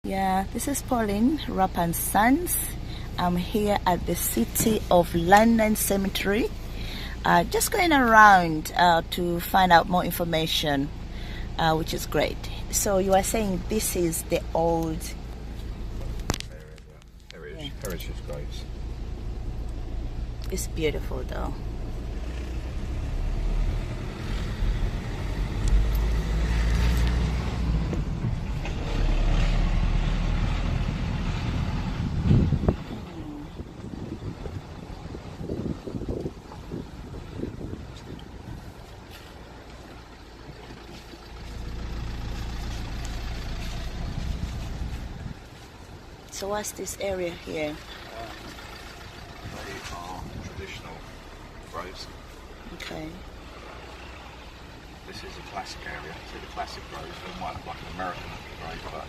Yeah, this is Pauline, Rapp and Sons. I'm here at the City of London Cemetery. Just going around to find out more information, which is great. So you are saying this is the old heritage graves. It's beautiful though. So what's this area here? They are traditional graves. Okay. This is a classic area. So the classic graves, they might look like an American grave, but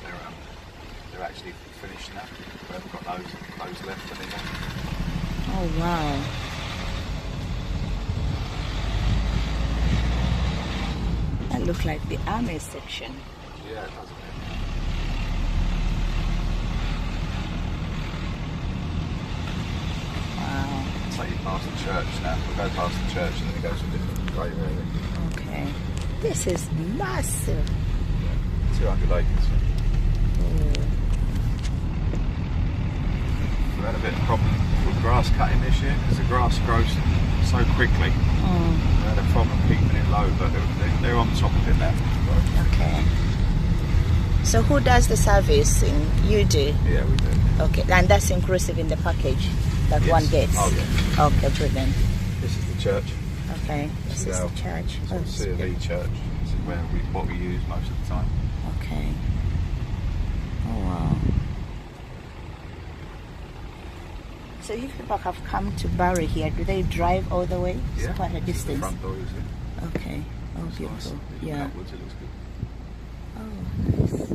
they're actually finished now. We haven't got those left anymore. Oh wow. That looks like the army section. Yeah, it does. So you pass the church now. We'll go past the church and then it goes to a different grave area. Okay. This is massive. Yeah, 200 acres. We've had a bit of problem with grass cutting this year because the grass grows so quickly. We had a problem keeping it low, but they're on top of it now. Okay. So who does the servicing? You do? Yeah, we do. Okay, and that's inclusive in the package that one gets? Oh, yeah. Okay, brilliant. This is the church. Okay, this is the church. Oh, C of E church. This is what we use most of the time. Okay. Oh, wow. So if people have come to bury here, do they drive all the way? Yeah. It's quite a distance. The front door is here. Okay. Oh, It's beautiful. nice. Yeah. Upwards, it looks good. Oh, nice.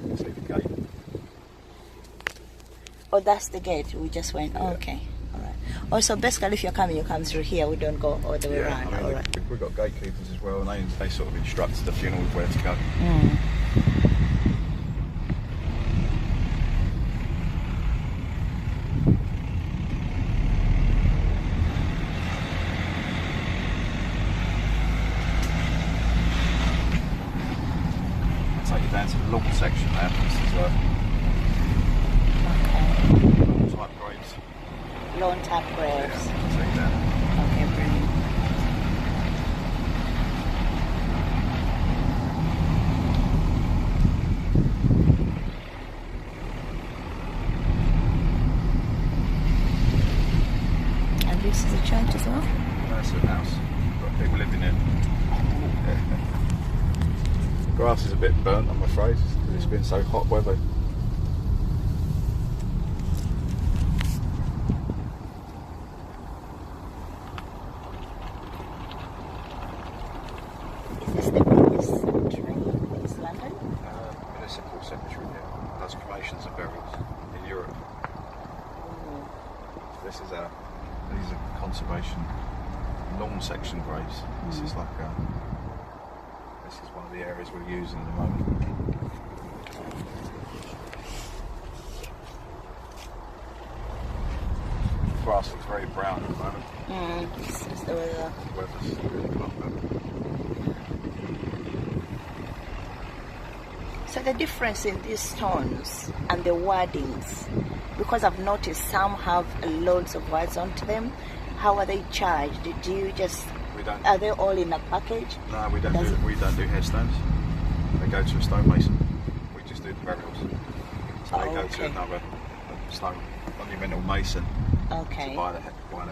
You can see the gate. Oh, that's the gate. We just went. Yeah. Okay. All right. Also, basically, if you're coming, you come through here. We don't go all the way around. I mean, all right. we've got gatekeepers as well, and they sort of instruct the funerals where to go. I'll take you down to the long section there. This is lawn type graves. Lawn type graves. Yeah, I'll take you down. Okay, brilliant. And this is a church as well? That's a house. Got people living in. Grass is a bit burnt, I'm afraid, because it's been so hot weather. Is this the biggest cemetery in East London? Municipal cemetery, yeah. Does cremations and burials in Europe. These are conservation lawn section graves. This is like this is one of the areas we're using at the moment. Grass looks very brown at the moment. This is the weather. Weather's really hot. So the difference in these stones and the wordings, because I've noticed some have loads of words onto them. How are they charged? Do you just? Are they all in a package? No, we don't do headstones. They go to a stonemason. We just do the burials. So they go to another stone monumental mason. Okay. To buy the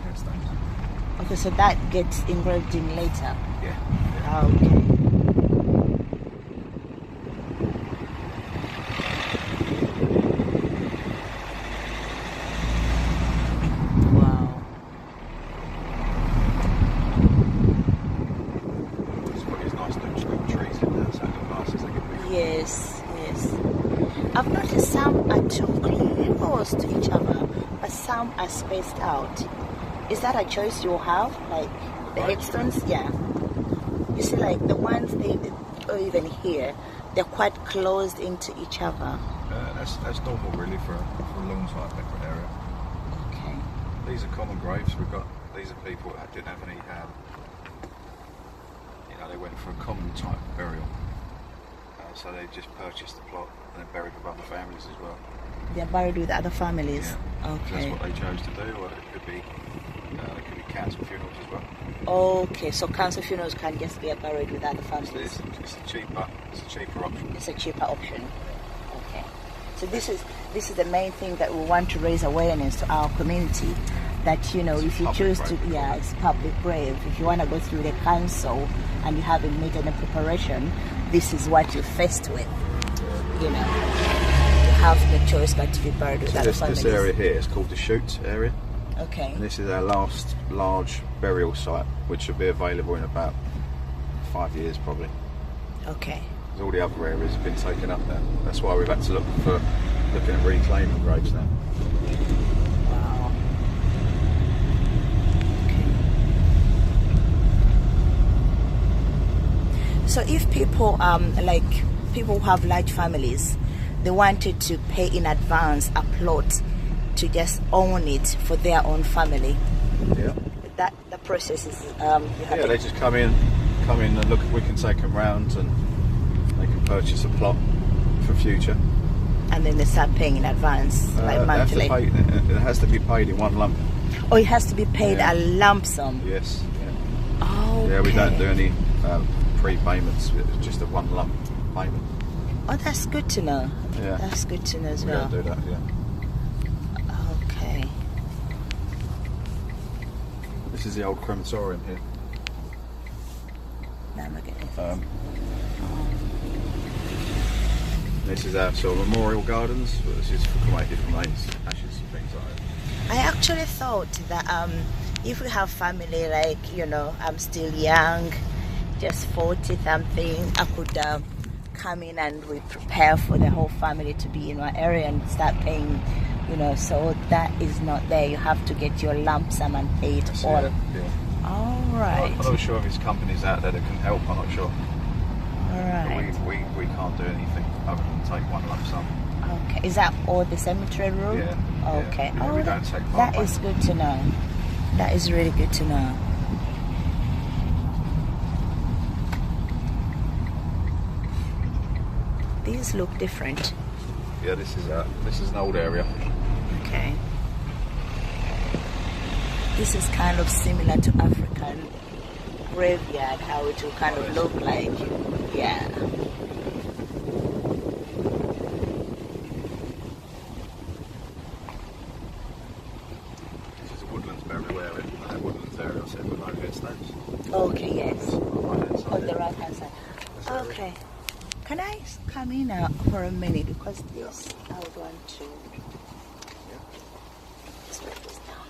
headstones. Okay, so that gets engraved in later. Yeah. Okay. Yes. I've noticed some are too close to each other, but some are spaced out. Is that a choice you have? Like the headstones? Yeah. You see, like the ones or even here, They're quite closed into each other. That's normal really for a lawn type area. Okay. These are common graves. These are people that didn't have any. They went for a common type burial. So they just purchased the plot and then buried with other families as well. They're buried with other families. Yeah. Okay. That's what they chose to do. Or it could be council funerals as well. Okay, so council funerals can just get buried with other families. It's a cheaper option. It's a cheaper option. Okay. So this is the main thing that we want to raise awareness to our community. That if you choose to, it's public grave. If you want to go through the council and you haven't made any preparation, this is what you're faced with. You have no choice but to be buried with other families. This area here is called the Chute area. Okay. And this is our last large burial site, which will be available in about 5 years probably. Okay. Because all the other areas have been taken up now. That's why we've had to looking at reclaiming graves now. Wow. Okay. So if people people who have large families, they wanted to pay in advance a plot to just own it for their own family. Yeah. The process is they just come in and look. We can take them round and they can purchase a plot for future. And then they start paying in advance, like monthly. It has to be paid in one lump. Oh, it has to be paid a lump sum. Yes. Yeah. Oh. Yeah, we don't do any prepayments. It's just a one lump payment. Oh, that's good to know. Yeah. That's good to know as well. We don't do that. Yeah. Okay. This is the old crematorium here. Now I'm getting This is our sort of memorial gardens. But this is for cremated remains, ashes and things like that. I actually thought that if we have family, I'm still young, just 40 something, I could come in and we prepare for the whole family to be in my area and start paying. So that is not there. You have to get your lump sum and pay it all. Yeah. All right. I'm not sure if there's companies out there that can help. I'm not sure. All right. But we can't do anything other than take one lump sum. Okay. Is that all the cemetery rule? Yeah. Okay. Yeah, we don't take part. That is good to know. That is really good to know. These look different. Yeah, this is an old area. Okay. This is kind of similar to African graveyard, how it will kind of look like. Yeah. This is a woodlands burial area. Woodlands area, I said, with no headstones. Okay, yes. On the right hand side. Okay. Can I come in for a minute because this I would want to. Let's write this down.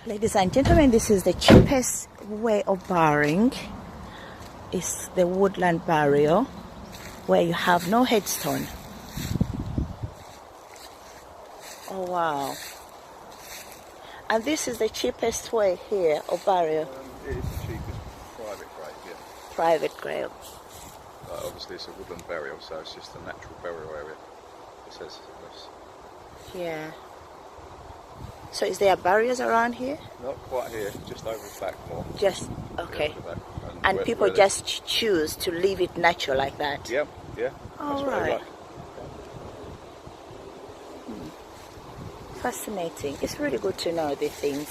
Ladies and gentlemen, this is the cheapest way of burying. It's the woodland burial where you have no headstone. Oh wow. And this is the cheapest way here of burial. It is the cheapest private grave, yeah. Private grave. Obviously it's a woodland burial, so it's just a natural burial area. It says this. Yeah. So is there barriers around here? Not quite here, just over the back more. Just, okay. Yeah, back. And people just choose to leave it natural like that? Yeah, yeah. All That's what they right. like. Fascinating. It's really good to know these things.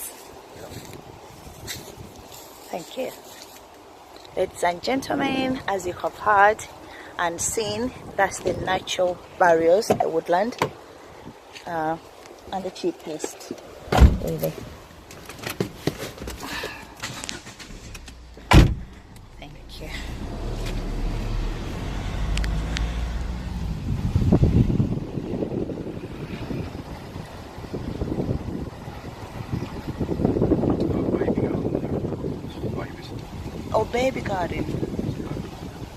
Thank you. Ladies and gentlemen, as you have heard and seen, that's the natural burials, the woodland, and the cheapest, really. Thank you. Oh, baby garden.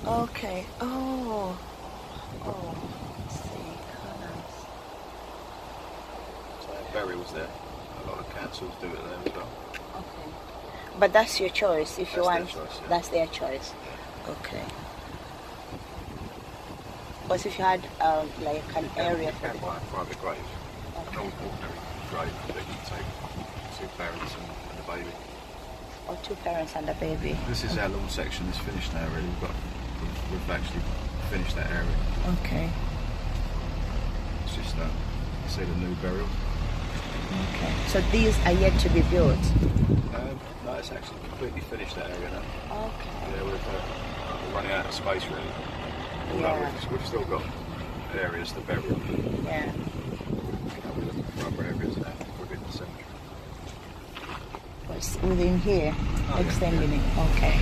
Okay. Oh. Oh. Let's see. How nice. So burials there. A lot of councils do it there as well. Okay. But that's your choice. If you want, Their choice, yeah. that's their choice. Okay. But if you had like an area for can buy a private grave, an ordinary grave that you can take 2 parents and a baby. Or 2 parents and a baby. This is our lawn section. It's finished now. Really, we've actually finished that area. Okay. It's just see the new burial. Okay. So these are yet to be built. No, it's actually completely finished that area now. Okay. Yeah, we're running out of space really. Yeah. We've still got areas to bury on. Yeah. We're looking for other areas now within the cemetery. What's within here? Extending it. Okay.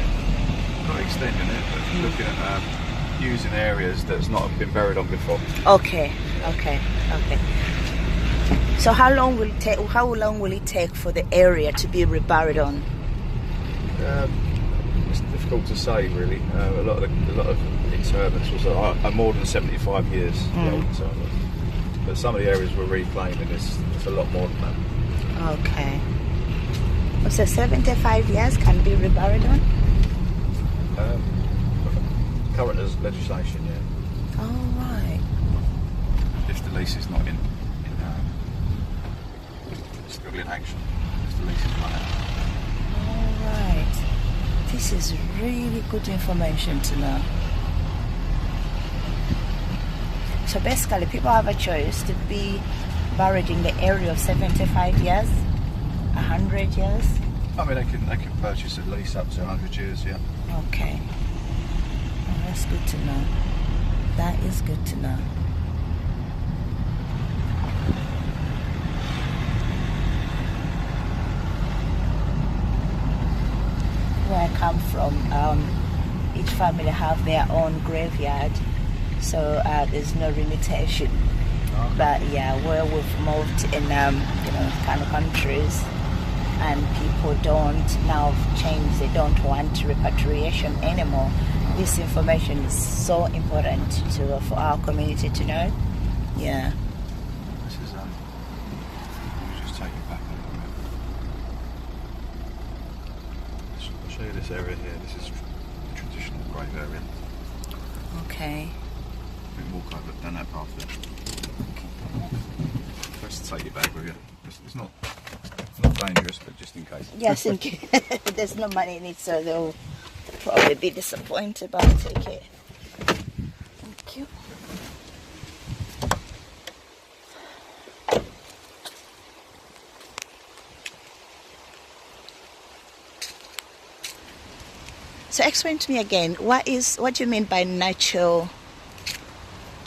Not extending it, but looking at using areas that's not been buried on before. Okay. So how long will it take for the area to be reburied on? It's difficult to say really. A lot of interments are more than 75 years. The old interments. But some of the areas we're reclaiming is a lot more than that. Okay. So 75 years can be reburied on? Current as legislation, yeah. Oh, right. If the lease is not still in action. If the lease is not out. All right. This is really good information to know. So basically, people have a choice to be buried in the area of 75 years, 100 years. I mean, they can purchase a lease up to 100 years, yeah. Okay. Oh, that's good to know. That is good to know. Where I come from, each family have their own graveyard, so there's no limitation. Okay. But yeah, where we've moved in kind of countries, and people don't now change, they don't want repatriation anymore. This information is so important for our community to know. Yeah. This is let me just take it back a little bit. I'll show you this area here. This is the traditional grave area. Okay. We can walk over down that path there. First, take your bag with you. It's not dangerous, but just in case. Yes, in case there's no money in it, so they'll probably be disappointed, but I'll take it. Thank you. So explain to me again, what do you mean by natural?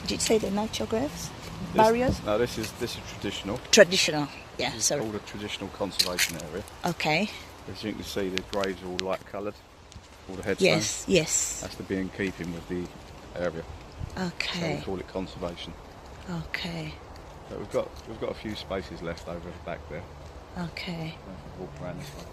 Did you say the natural graves? Barriers? No, this is traditional. Traditional. Yeah, This is sorry. called a traditional conservation area. Okay. As you can see, the graves are all light coloured, all the headstones. Yes. That's to be in keeping with the area. So Okay. we call it conservation. Okay. But we've got a few spaces left over the back there. Okay. Walk around this way.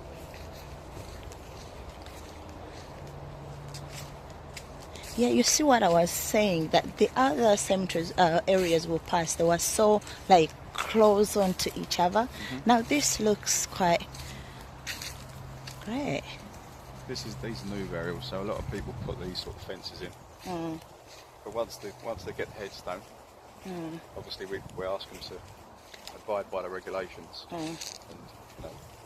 Yeah, you see what I was saying, that the other cemeteries areas we passed, they were so like close onto each other. Now this looks quite great. These are new burials, so a lot of people put these sort of fences in. But once they get the headstone, obviously we ask them to abide by the regulations and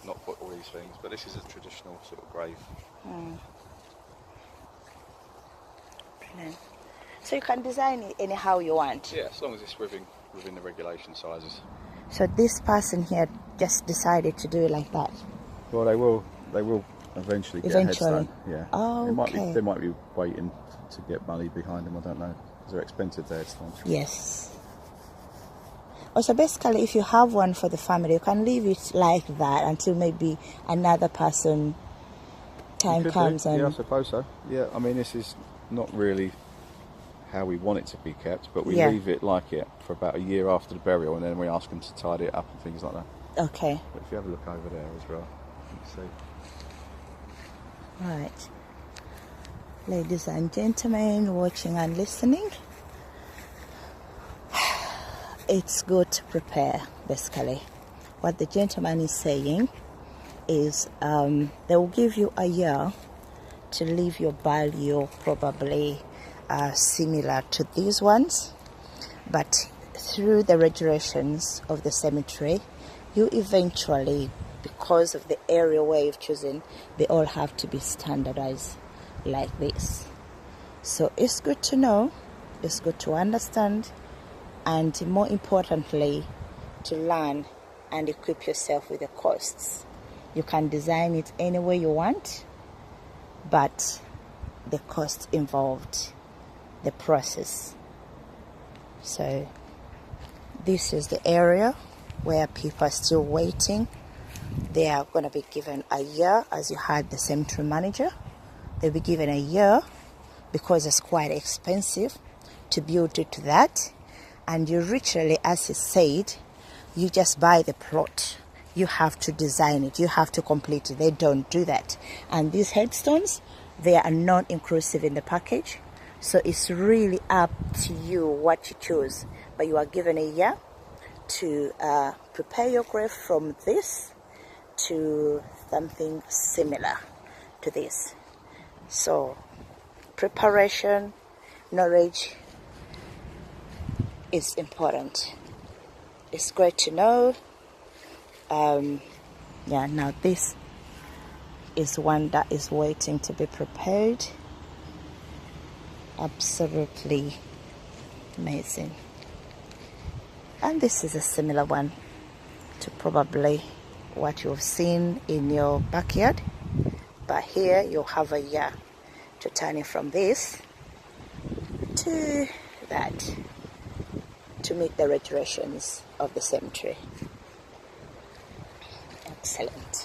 not put all these things. But this is a traditional sort of grave. So you can design it anyhow you want. Yeah, as long as it's within the regulation sizes. So this person here just decided to do it like that. Well, they will eventually get a headstone. Yeah. Oh, okay. They might be waiting to get money behind them. I don't know, because they're expensive, the headstones. Yes. Also, basically, if you have one for the family, you can leave it like that until maybe another person time comes. Yeah, I suppose so. Yeah, I mean, this is not really how we want it to be kept, but we leave it like it for about a year after the burial, and then we ask them to tidy it up and things like that. Okay. But if you have a look over there as well, you can see. Right. Ladies and gentlemen, watching and listening, it's good to prepare, basically. What the gentleman is saying is they will give you a year to leave your value, probably similar to these ones, but through the regulations of the cemetery, you eventually, because of the area where you've chosen, they all have to be standardized like this. So it's good to know, it's good to understand, and more importantly, to learn and equip yourself with the costs. You can design it any way you want, but the cost involved, the process. So this is the area where people are still waiting. They are going to be given a year, as you had the cemetery manager. They'll be given a year because it's quite expensive to build it to that. And you literally, as he said, you just buy the plot. You have to design it. You have to complete it. They don't do that. And these headstones, they are not inclusive in the package. So it's really up to you what you choose. But you are given a year to prepare your grave from this to something similar to this. So preparation, knowledge is important. It's great to know. Yeah, now this is one that is waiting to be prepared. Absolutely amazing. And this is a similar one to probably what you've seen in your backyard, but here you'll have a year to turn it from this to that to meet the regulations of the cemetery. Excellent.